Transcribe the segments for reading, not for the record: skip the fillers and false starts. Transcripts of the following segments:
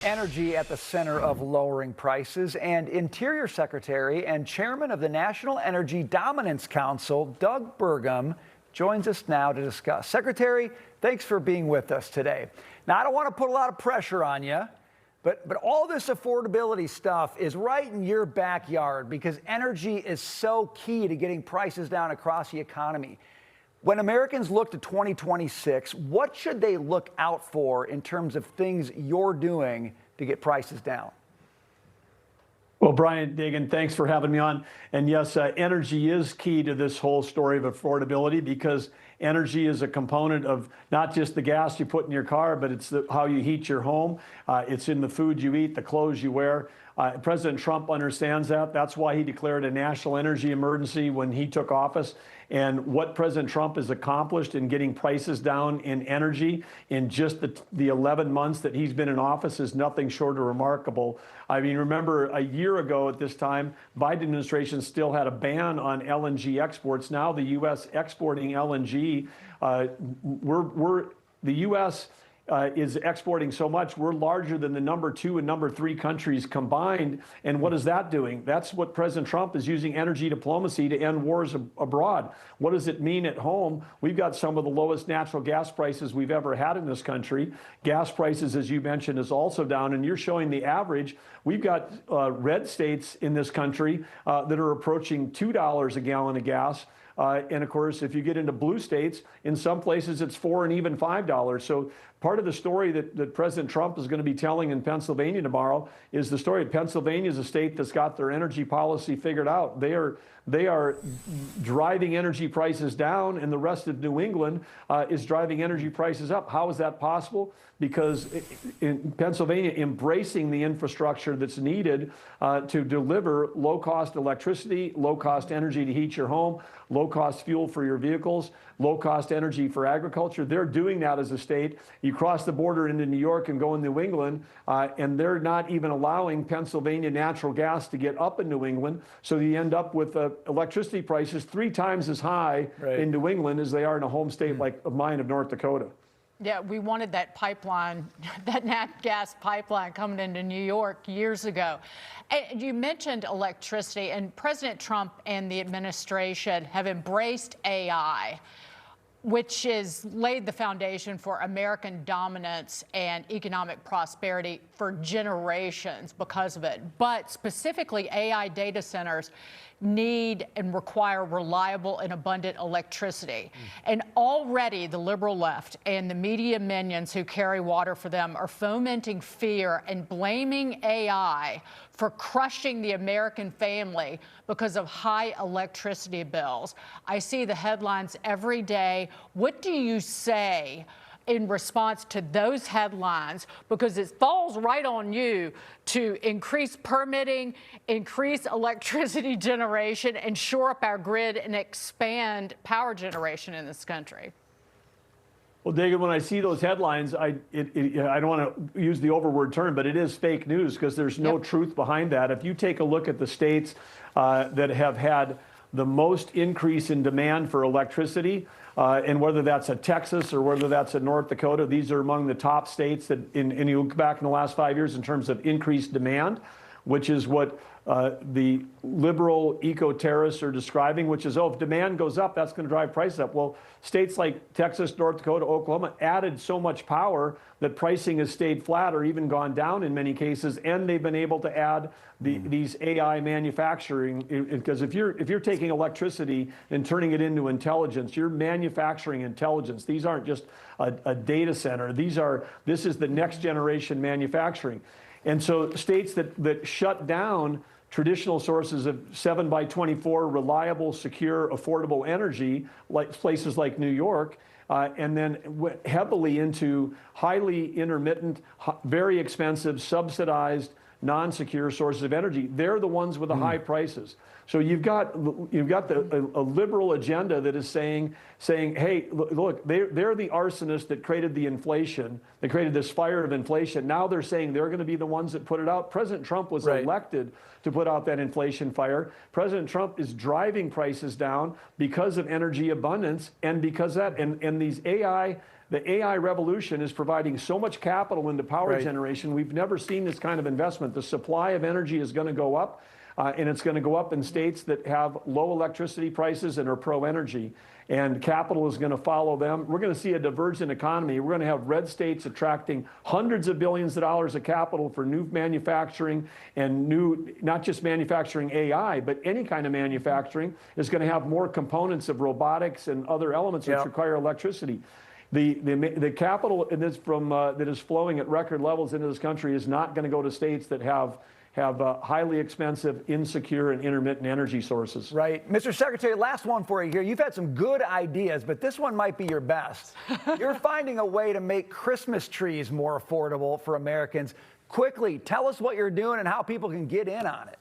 Energy at the center of lowering prices, and Interior Secretary and Chairman of the National Energy Dominance Council, Doug Burgum, joins us now to discuss. Secretary, thanks for being with us today. Now, I don't want to put a lot of pressure on you, but all this affordability stuff is right in your backyard because energy is so key to getting prices down across the economy. When Americans look to 2026, what should they look out for in terms of things you're doing to get prices down? Well, Brian Dagan, thanks for having me on. And yes, energy is key to this whole story of affordability because energy is a component of not just the gas you put in your car, but it's how you heat your home. It's in the food you eat, the clothes you wear. President Trump understands that. That's why he declared a national energy emergency when he took office. And what President Trump has accomplished in getting prices down in energy in just the 11 months that he's been in office is nothing short of remarkable. I mean, remember a year ago at this time, Biden administration still had a ban on LNG exports. Now the U.S. exporting LNG, the U.S. Is exporting so much, we're larger than the number 2 and number 3 countries combined. And what is that doing? That's what President Trump is using energy diplomacy to end wars abroad. What does it mean at home? We've got some of the lowest natural gas prices we've ever had in this country. Gas prices, as you mentioned, is also down. And you're showing the average. We've got red states in this country that are approaching $2 a gallon of gas. And of course, if you get into blue states, in some places it's $4 and even $5. So part of the story that President Trump is going to be telling in Pennsylvania tomorrow is the story of Pennsylvania is a state that's got their energy policy figured out. They are driving energy prices down, and the rest of New England is driving energy prices up. How is that possible? Because in Pennsylvania, embracing the infrastructure that's needed to deliver low-cost electricity, low-cost energy to heat your home, low-cost fuel for your vehicles, low-cost energy for agriculture. They're doing that as a state. You cross the border into New York and go in New England, and they're not even allowing Pennsylvania natural gas to get up in New England. So you end up with electricity prices 3 times as high in New England as they are in a home state like mine of North Dakota. Yeah, we wanted that pipeline, that nat gas pipeline coming into New York years ago. And you mentioned electricity, and President Trump and the administration have embraced AI, which has laid the foundation for American dominance and economic prosperity for generations because of it. But specifically, AI data centers need and require reliable and abundant electricity. And already the liberal left and the media minions who carry water for them are fomenting fear and blaming AI for crushing the American family because of high electricity bills. I see the headlines every day. What do you say in response to those headlines? Because it falls right on you to increase permitting, increase electricity generation, and shore up our grid and expand power generation in this country. Well, Dagan, when I see those headlines, I don't want to use the overword term, but it is fake news because there's no truth behind that. If you take a look at the states that have had the most increase in demand for electricity, and whether that's a Texas or whether that's a North Dakota, these are among the top states that, and you look back in the last 5 years in terms of increased demand, which is what the liberal eco-terrorists are describing, which is, oh, if demand goes up, that's going to drive prices up. Well, states like Texas, North Dakota, Oklahoma added so much power that pricing has stayed flat or even gone down in many cases, and they've been able to add these AI manufacturing. Because if you're taking electricity and turning it into intelligence, you're manufacturing intelligence. These aren't just a data center. This is the next generation manufacturing. And so states that shut down traditional sources of 7x24 reliable, secure, affordable energy, like places like New York, and then went heavily into highly intermittent, very expensive, subsidized, non-secure sources of energy. They're the ones with the high prices. So you've got a liberal agenda that is saying, hey, look, they're the arsonists that created the inflation, that created this fire of inflation. Now they're saying they're going to be the ones that put it out. President Trump was elected to put out that inflation fire. President Trump is driving prices down because of energy abundance and because of that, and these AI the AI revolution is providing so much capital into power generation. We've never seen this kind of investment. The supply of energy is going to go up, and it's going to go up in states that have low electricity prices and are pro-energy. And capital is going to follow them. We're going to see a divergent economy. We're going to have red states attracting hundreds of billions of dollars of capital for new manufacturing and new, not just manufacturing AI, but any kind of manufacturing is going to have more components of robotics and other elements which require electricity. The capital in this that is flowing at record levels into this country is not going to go to states that have highly expensive, insecure, and intermittent energy sources. Right. Mr. Secretary, last one for you here. You've had some good ideas, but this one might be your best. You're finding a way to make Christmas trees more affordable for Americans. Quickly, tell us what you're doing and how people can get in on it.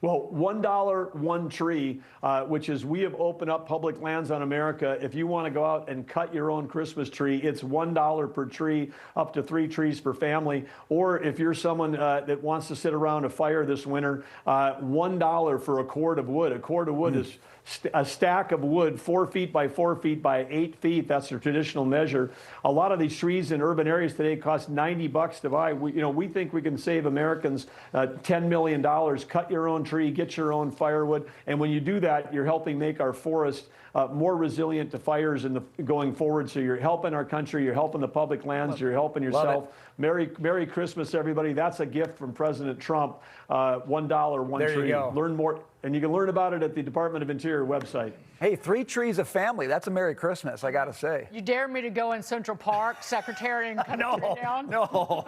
Well, $1 one tree, which is we have opened up public lands on America. If you want to go out and cut your own Christmas tree, it's $1 per tree, up to 3 trees per family. Or if you're someone that wants to sit around a fire this winter, $1 for a cord of wood. A cord of wood is a stack of wood 4 feet by 4 feet by 8 feet. That's the traditional measure. A lot of these trees in urban areas today cost $90 to buy. We think we can save Americans $10 million. Cut your own tree, get your own firewood, and when you do that, you're helping make our forest more resilient to fires going forward. So you're helping our country, you're helping the public lands, you're helping yourself. Merry Christmas, everybody. That's a gift from President Trump. $1 one there tree. You go. Learn more, and you can learn about it at the Department of Interior website. Hey, 3 trees a family. That's a Merry Christmas, I got to say. You dare me to go in Central Park, Secretary, and cut it down? No.